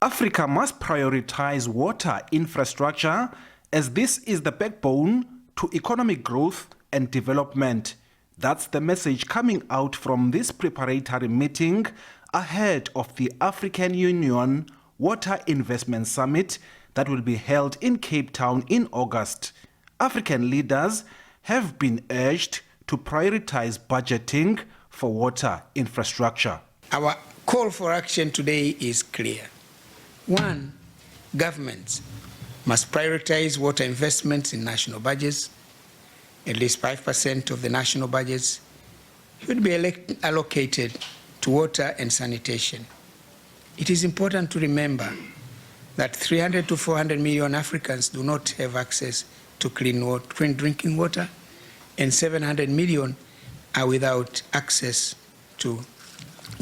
Africa must prioritize water infrastructure as this is the backbone to economic growth and development. That's the message coming out from this preparatory meeting ahead of the African Union Water Investment Summit that will be held in Cape Town in August. African leaders have been urged to prioritize budgeting for water infrastructure. Our call for action today is clear. 1, governments must prioritize water investments in national budgets. At least 5% of the national budgets should be allocated to water and sanitation. It is important to remember that 300 to 400 million Africans do not have access to clean drinking water, and 700 million are without access to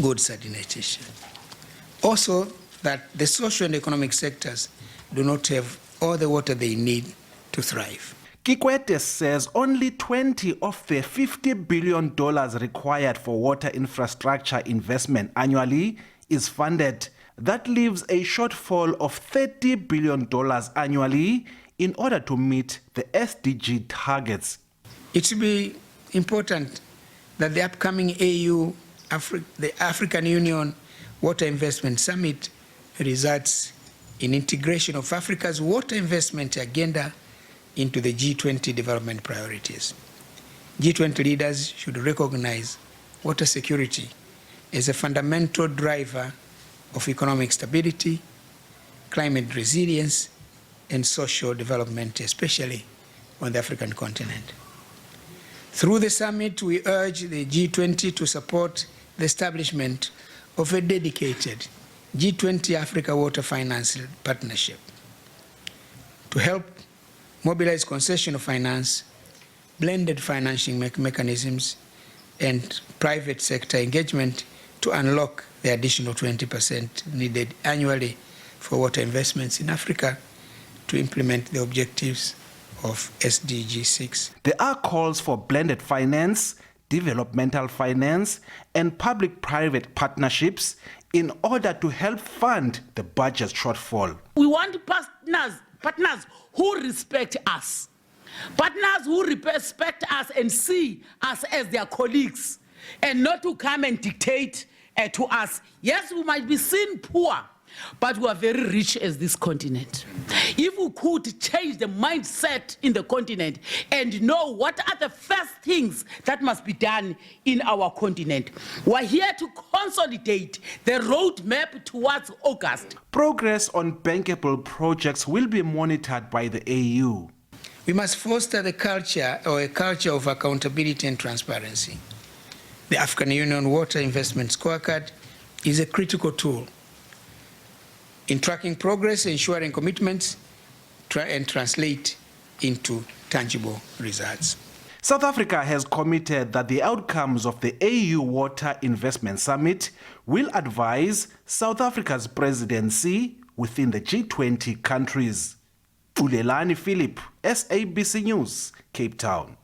good sanitation. Also, that the social and economic sectors do not have all the water they need to thrive. Kikwete says only 20 of the $50 billion required for water infrastructure investment annually is funded. That leaves a shortfall of $30 billion annually in order to meet the SDG targets. It will be important that the upcoming the African Union Water Investment Summit results in integration of Africa's water investment agenda into the G20 development priorities. G20 leaders should recognize water security as a fundamental driver of economic stability, climate resilience, and social development, especially on the African continent. Through the summit, we urge the G20 to support the establishment of a dedicated G20 Africa Water Finance Partnership to help mobilize concessional finance, blended financing mechanisms, and private sector engagement to unlock the additional 20% needed annually for water investments in Africa to implement the objectives of SDG 6. There are calls for blended finance, developmental finance, and public-private partnerships in order to help fund the budget shortfall. We want partners who respect us, partners who respect us and see us as their colleagues, and not to come and dictate to us. Yes, we might be seen poor, but we are very rich as this continent. If we could change the mindset in the continent and know what are the first things that must be done in our continent, we're here to consolidate the roadmap towards August. Progress on bankable projects will be monitored by the AU. We must foster a culture of accountability and transparency. The African Union Water Investment Scorecard is a critical tool in tracking progress, ensuring commitments, and translate into tangible results. South Africa has committed that the outcomes of the AU Water Investment Summit will advise South Africa's presidency within the G20 countries. Ulelani Philip, SABC News, Cape Town.